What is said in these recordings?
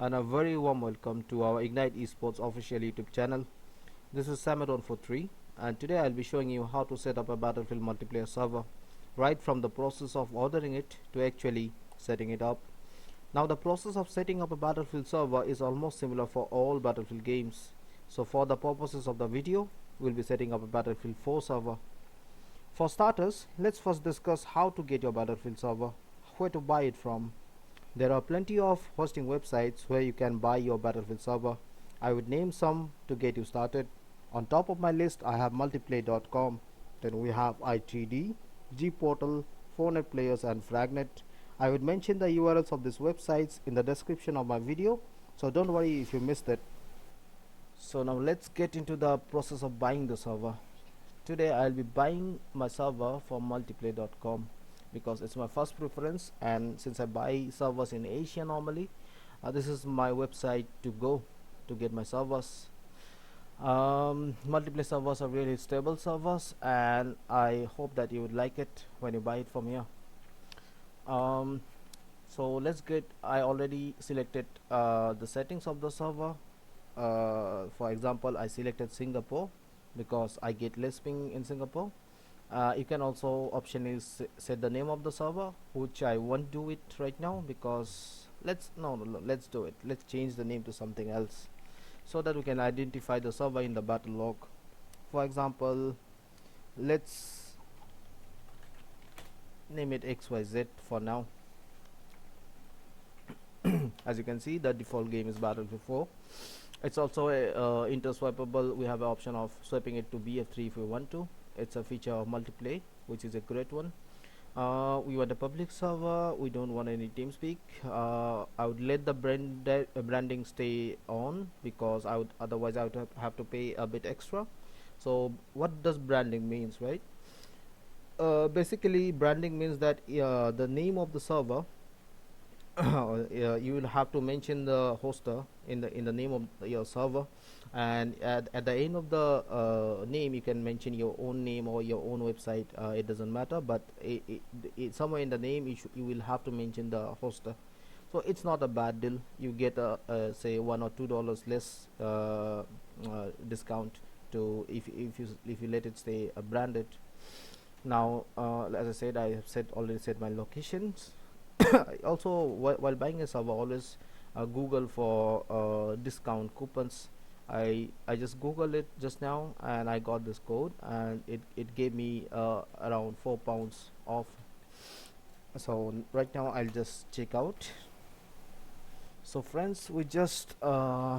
and a very warm welcome to our Ignite Esports official YouTube channel. This is Samadon43, and today I'll be showing you how to set up a Battlefield multiplayer server, right from the process of ordering it to actually setting it up. Now the process of setting up a Battlefield server is almost similar for all Battlefield games. So for the purposes of the video, we'll be setting up a Battlefield 4 server. For starters, let's first discuss how to get your Battlefield server, where to buy it from. There are plenty of hosting websites where you can buy your Battlefield server. I would name some to get you started. On top of my list, I have multiplay.com. Then we have i3D, Gportal, 4net Players, and Fragnet. I would mention the URLs of these websites in the description of my video, so don't worry if you missed it. So now let's get into the process of buying the server. Today I'll be buying my server from multiplay.com because it's my first preference, and since I buy servers in Asia normally, this is my website to go to get my servers. Multiplay servers are really stable servers, and I hope that you would like it when you buy it from here. So let's get, I already selected the settings of the server. For example, I selected Singapore because I get less ping in Singapore. You can also optionally set the name of the server, which I won't do it right now because let's do it. Let's change the name to something else so that we can identify the server in the battle log. For example, let's name it XYZ for now. As you can see, the default game is Battlefield 4. It's also interswipable. We have an option of swiping it to BF3 if we want to. It's a feature of multiplay, which is a great one. We want a public server. We don't want any TeamSpeak. I would let the branding stay on because otherwise I would have to pay a bit extra. So what does branding means, right? Basically, branding means that the name of the server. You will have to mention the hoster in the name of your server, and at the end of the name you can mention your own name or your own website. It doesn't matter, but somewhere in the name you will have to mention the hoster. So it's not a bad deal. You get say $1 or $2 less discount to if you let it stay branded. Now as I said, I have already set my locations. Also, while buying a server, always Google for discount coupons. I just googled it just now and I got this code, and it gave me around £4 off. So right now I'll just check out. So friends, we just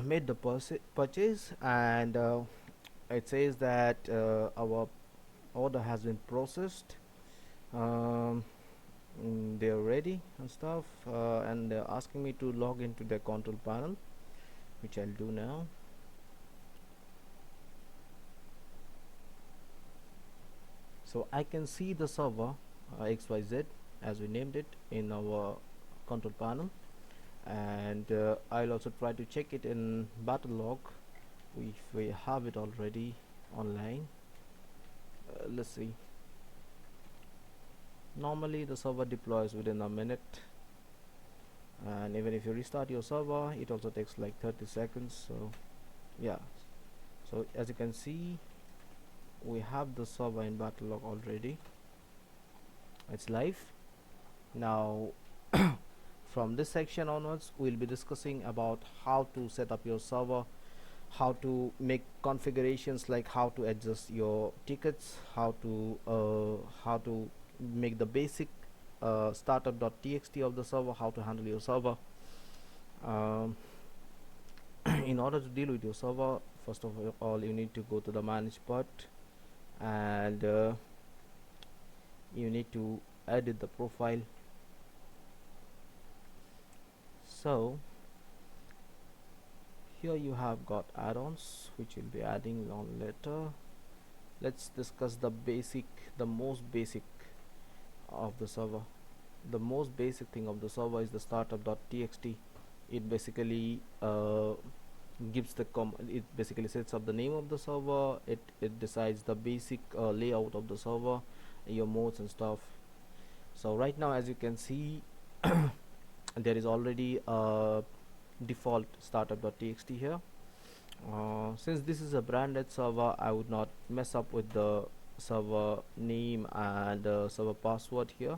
made the purchase, and it says that our order has been processed. They're ready and stuff, and they're asking me to log into the control panel, which I'll do now. So I can see the server XYZ as we named it in our control panel, and I'll also try to check it in battle log if we have it already online. Let's see. Normally the server deploys within a minute, and even if you restart your server it also takes like 30 seconds. So yeah, so as you can see, we have the server in battle log already. It's live now. From this section onwards we'll be discussing about how to set up your server, how to make configurations, like how to adjust your tickets, how to make the basic startup.txt of the server, how to handle your server. In order to deal with your server, first of all you need to go to the manage part, and you need to edit the profile. So here you have got add-ons which will be adding on later. Let's discuss the most basic of the server. The most basic thing of the server is the startup.txt. It basically gives it basically sets up the name of the server. It decides the basic layout of the server, your modes and stuff. So right now, as you can see, there is already a default startup.txt here. Since this is a branded server, I would not mess up with the server name and the server password here.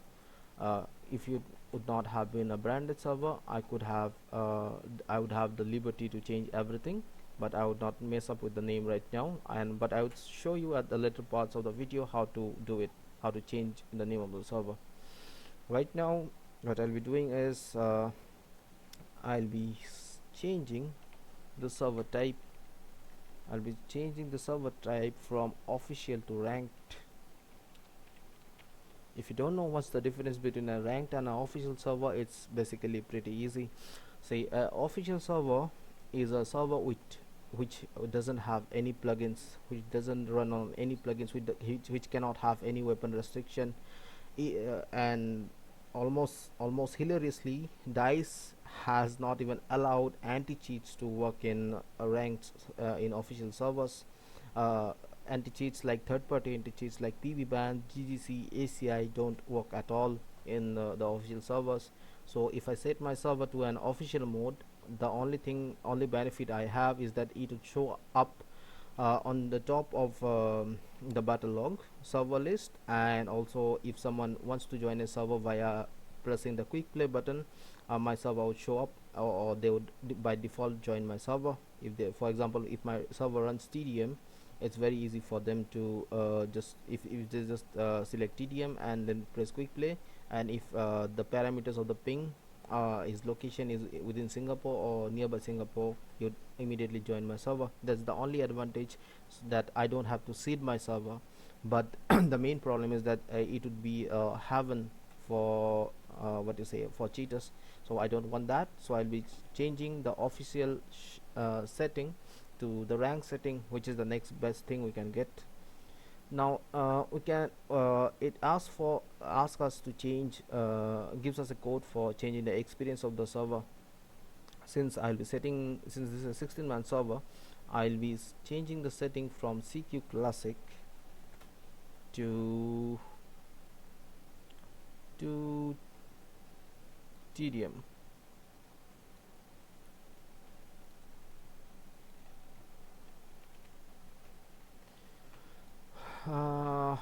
If you would not have been a branded server, I would have the liberty to change everything, but I would not mess up with the name right now. And but I would show you at the later parts of the video how to do it, how to change the name of the server. Right now, what I'll be doing is I'll be changing the server type. I'll be changing the server type from official to ranked. If you don't know what's the difference between a ranked and an official server, it's basically pretty easy. Say official server is a server which doesn't have any plugins, which doesn't run on any plugins, which cannot have any weapon restriction. And almost hilariously, DICE has not even allowed anti-cheats to work in ranked in official servers. uh, Anti-cheats like third-party anti-cheats like PBBan, GGC, ACI don't work at all in the official servers. So if I set my server to an official mode, the only benefit I have is that it would show up on the top of the battle log server list. And also, if someone wants to join a server via pressing the quick play button, my server would show up, or they would by default join my server. If they, for example, if my server runs TDM, it's very easy for them to just if they just select TDM and then press quick play, and if the parameters of the ping, his location is within Singapore or nearby Singapore, you'd immediately join my server. That's the only advantage, that I don't have to seed my server. But the main problem is that it would be heaven for what you say, for cheaters. So I don't want that, so I'll be changing the official setting to the rank setting, which is the next best thing we can get. Now we can it asks us to change, gives us a code for changing the experience of the server. Since this is a 16-man server, I'll be changing the setting from CQ Classic to to TDM. uh,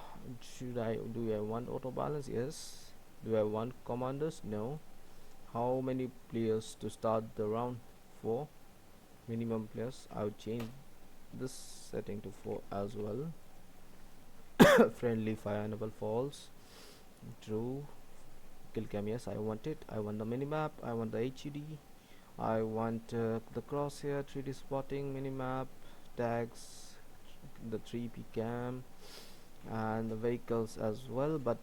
do I want auto balance? Yes. Do I want commanders? No. How many players to start the round? 4 minimum players. I would change this setting to 4 as well. Friendly fire enable false. True. Kill cam, yes, I want it. I want the minimap, I want the HUD, I want the crosshair, 3D spotting, minimap, tags, the 3P cam, and the vehicles as well. But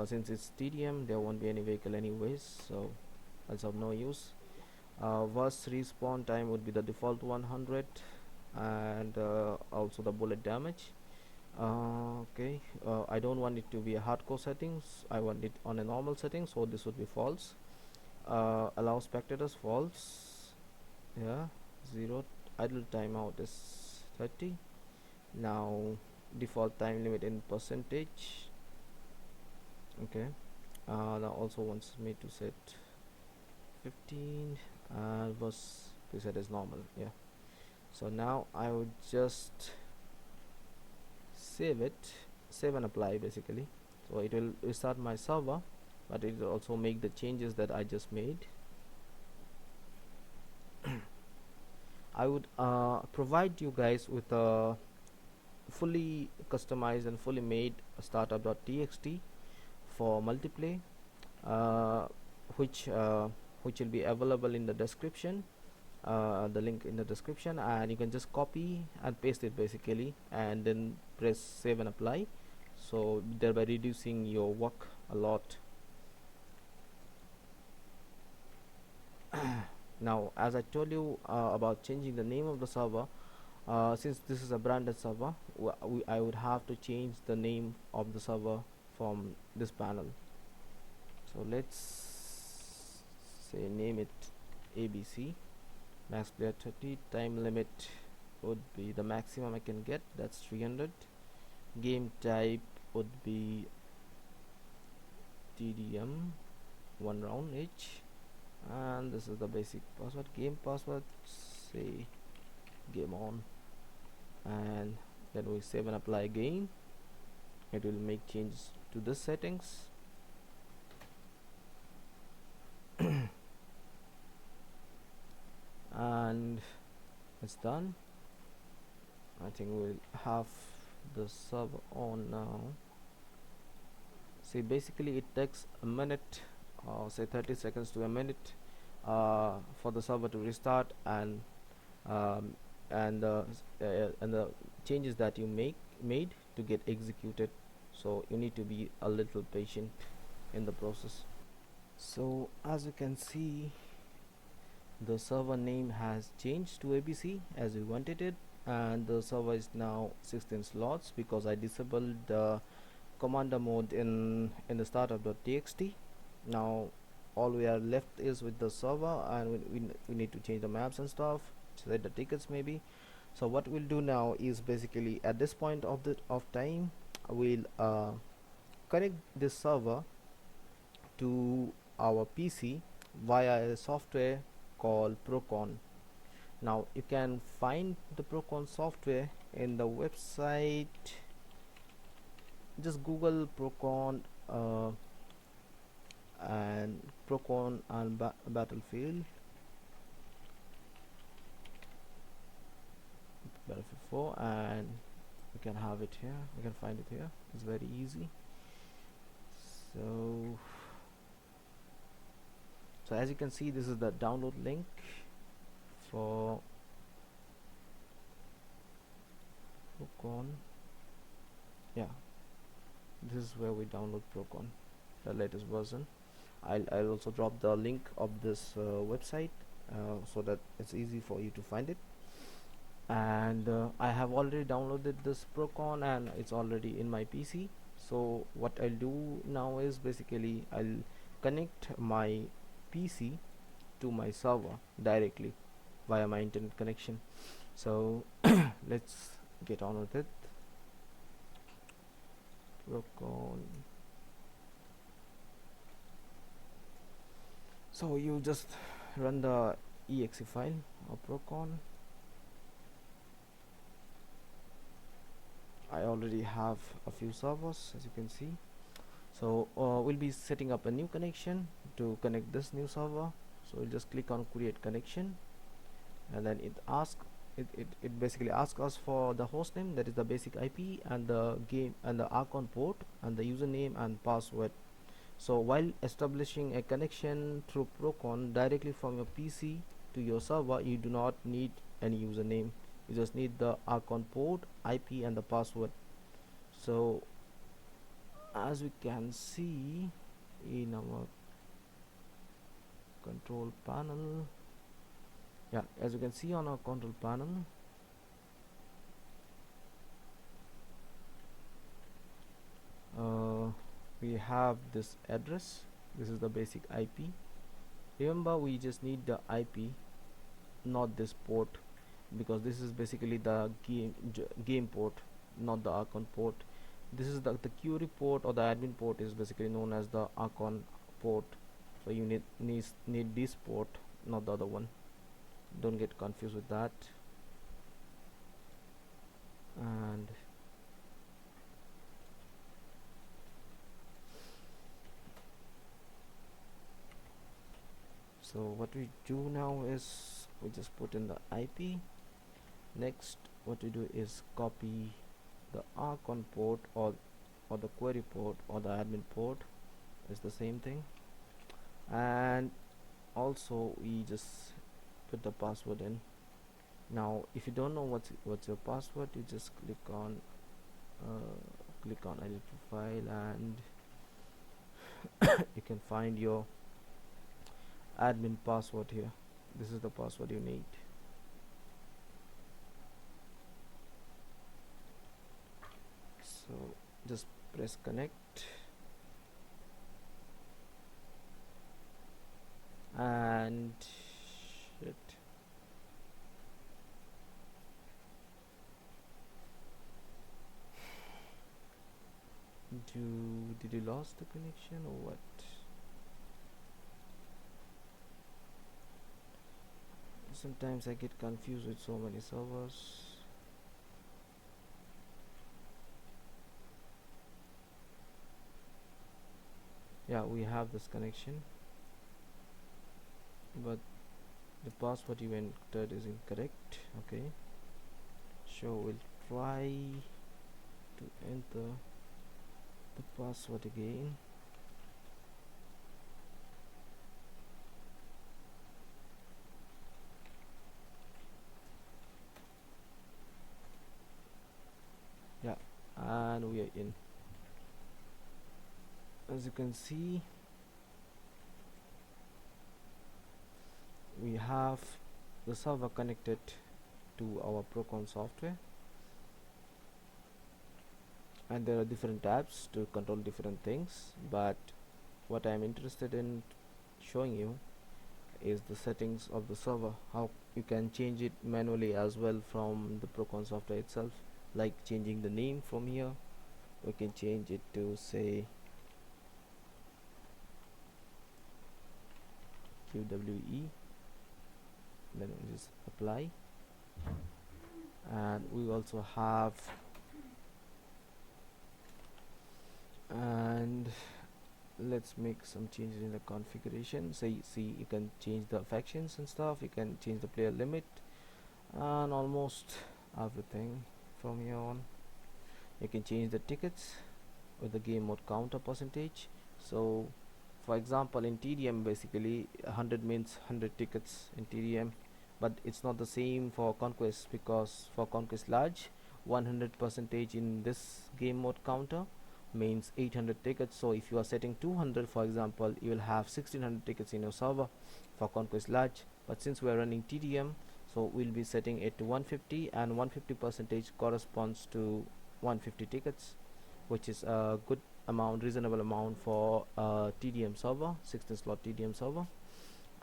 since it's TDM, there won't be any vehicle anyways, so that's of no use. Worst respawn time would be the default 100, and also the bullet damage. Okay, I don't want it to be a hardcore settings, I want it on a normal setting, so this would be false. Allow spectators, false. Yeah. 0. Idle timeout is 30. Now default time limit in percentage. Okay. Now also wants me to set 15, and was preset as normal. Yeah. So now I would just save and apply basically. So it will restart my server, but it will also make the changes that I just made. I would provide you guys with a fully customized and fully made startup.txt for multiplayer, uh, which will be available in the description, the link in the description, and you can just copy and paste it basically, and then press save and apply, so thereby reducing your work a lot. Now, as I told you about changing the name of the server, since this is a branded server, I would have to change the name of the server from this panel. So let's say name it ABC. Max player 30. Time limit would be the maximum I can get, that's 300. Game type would be TDM, 1 round each. and this is the basic password, game password, say game on, and then we save and apply again. It will make changes to the settings. And it's done. I think we'll have the server on now. See, basically it takes a minute, say 30 seconds to a minute, for the server to restart, um, and the changes that you made to get executed. So you need to be a little patient in the process. So as you can see, the server name has changed to ABC as we wanted it, and the server is now 16 slots because I disabled the commander mode in the startup.txt. Now all we are left is with the server, and we need to change the maps and stuff, set the tickets maybe. So what we'll do now is basically at this point of time, we'll connect this server to our PC via a software called ProCon. Now you can find the ProCon software in the website. Just Google ProCon and ProCon and Battlefield 4, and you can have it here. You can find it here. It's very easy. So as you can see, this is the download link for ProCon. Yeah, this is where we download ProCon, the latest version. I'll also drop the link of this website so that it's easy for you to find it. And I have already downloaded this ProCon and it's already in my PC. So what I'll do now is basically I'll connect my PC to my server directly via my internet connection. So let's get on with it. ProCon. So you just run the exe file of ProCon. I already have a few servers, as you can see. So we'll be setting up a new connection to connect this new server. So we'll just click on create connection, and then it basically asks us for the host name, that is the basic IP, and the game and the Archon port and the username and password. So while establishing a connection through ProCon directly from your PC to your server, you do not need any username. You just need the Archon port, IP, and the password. So as we can see in our control panel, yeah, as you can see on our control panel, we have this address. This is the basic IP. Remember, we just need the IP, not this port, because this is basically the game port, not the Archon port. This is the query port, or the admin port is basically known as the Archon port. So you need this port, not the other one. Don't get confused with that. And so what we do now is we just put in the IP. Next, what we do is copy the Archon port, or the query port, or the admin port. It's the same thing. And also we just put the password in. Now if you don't know what's your password, you just click on edit profile, and you can find your admin password here. This is the password you need. So just press connect, and shit, did you lost the connection or what? Sometimes I get confused with so many servers. Yeah, we have this connection, but the password you entered is incorrect. Okay, so we'll try to enter the password again. Yeah, and we are in. As you can see, we have the server connected to our ProCon software, and there are different tabs to control different things, but what I'm interested in showing you is the settings of the server, how you can change it manually as well from the ProCon software itself, like changing the name from here. We can change it to say QWE, then we just apply, and we also have, and let's make some changes in the configuration. So you see, you can change the factions and stuff, you can change the player limit and almost everything from here on. You can change the tickets with the game mode counter percentage. So for example, in TDM, basically 100 means 100 tickets in TDM, but it's not the same for Conquest, because for Conquest Large, 100 percentage in this game mode counter means 800 tickets. So if you are setting 200, for example, you will have 1600 tickets in your server for Conquest Large. But since we are running TDM, so we'll be setting it to 150, and 150 percentage corresponds to 150 tickets, which is a good amount, reasonable amount for a TDM server, 16 slot TDM server.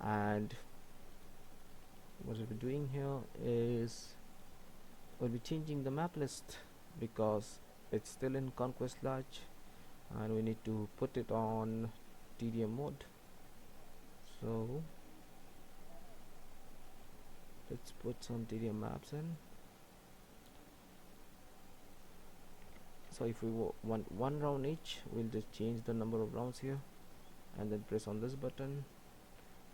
And what we'll be doing here is we'll be changing the map list, because it's still in Conquest Large and we need to put it on TDM mode. So let's put some TDM maps in. So if we want one round each, we'll just change the number of rounds here and then press on this button.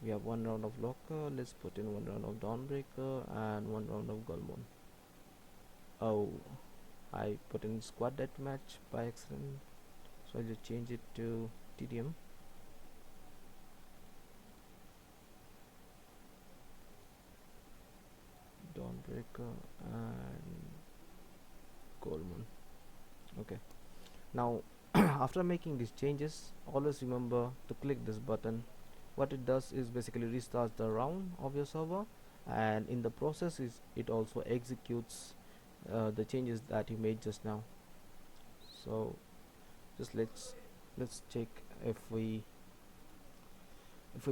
We have one round of Locker, let's put in one round of Dawnbreaker and one round of Gulmon. Oh, I put in squad deathmatch by accident, so I'll just change it to TDM. Dawnbreaker and Goldman. Okay, now after making these changes, always remember to click this button. What it does is basically restarts the round of your server, and in the process it also executes the changes that you made just now. So just let's check if we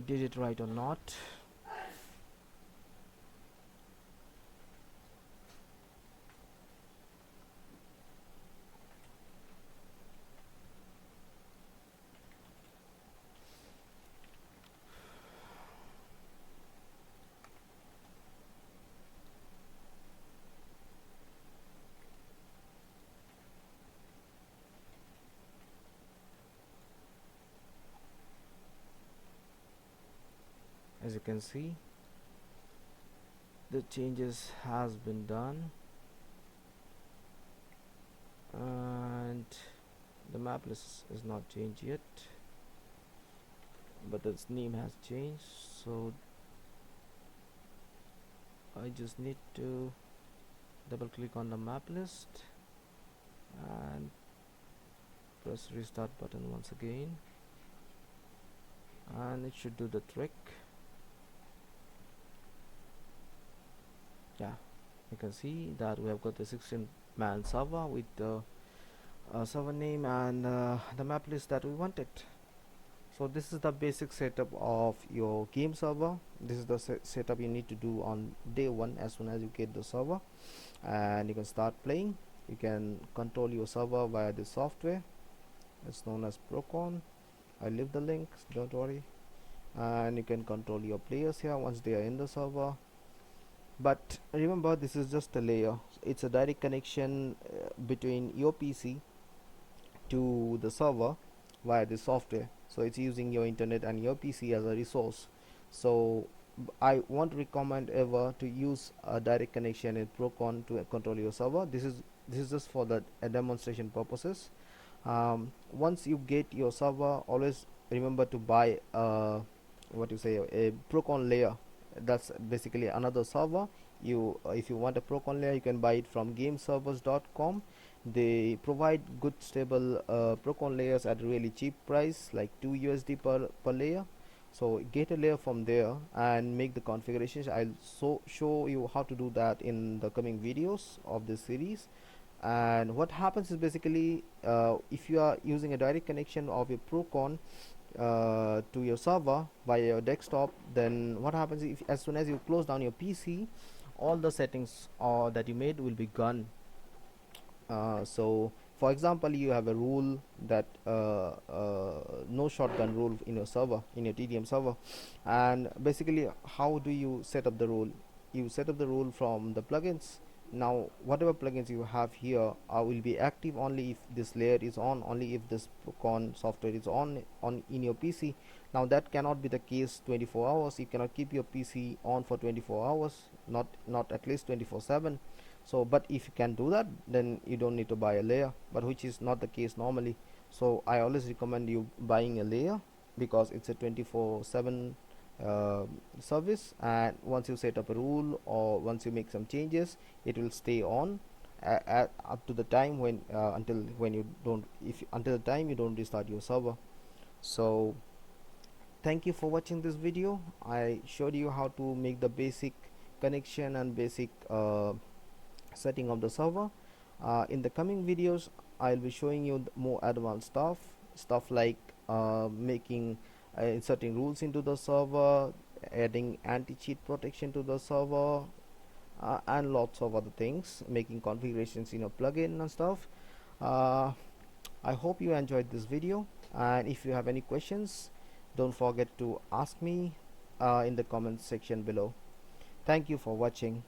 did it right or not. As you can see, the changes has been done, and the map list is not changed yet, but its name has changed. So I just need to double click on the map list and press restart button once again, and it should do the trick. Yeah, you can see that we have got the 16-man server with the server name and the map list that we wanted. So this is the basic setup of your game server. This is the setup you need to do on day one as soon as you get the server, and you can start playing. You can control your server via the software. It's known as ProCon. I leave the links, don't worry. And you can control your players here once they are in the server. But remember, this is just a layer. It's a direct connection between your PC to the server via the software, so it's using your internet and your PC as a resource. So I won't recommend ever to use a direct connection in ProCon to control your server. This is just for the demonstration purposes. Once you get your server, always remember to buy what you say, a ProCon layer. That's basically another server. You if you want a ProCon layer, you can buy it from gameservers.com. They provide good stable ProCon layers at a really cheap price, like 2 USD per layer. So get a layer from there and make the configurations. I'll show you how to do that in the coming videos of this series. And what happens is basically, if you are using a direct connection of your ProCon to your server via your desktop, then what happens if as soon as you close down your PC, all the settings that you made will be gone. So for example, you have a rule that no shotgun rule in your server, in your TDM server. And basically, how do you set up the rule? You set up the rule from the plugins. Now whatever plugins you have here will be active only if this layer is on, only if this ProCon software is on in your PC. Now that cannot be the case 24 hours. You cannot keep your PC on for 24 hours, not at least 24/7. So but if you can do that, then you don't need to buy a layer, but which is not the case normally. So I always recommend you buying a layer, because it's a 24/7 service, and once you set up a rule or once you make some changes, it will stay on up to the time when until the time you don't restart your server. So thank you for watching this video. I showed you how to make the basic connection and basic setting of the server. In the coming videos, I'll be showing you more advanced stuff like making inserting rules into the server, adding anti-cheat protection to the server, and lots of other things, making configurations in a plugin and stuff. I hope you enjoyed this video, and if you have any questions, don't forget to ask me in the comment section below. Thank you for watching.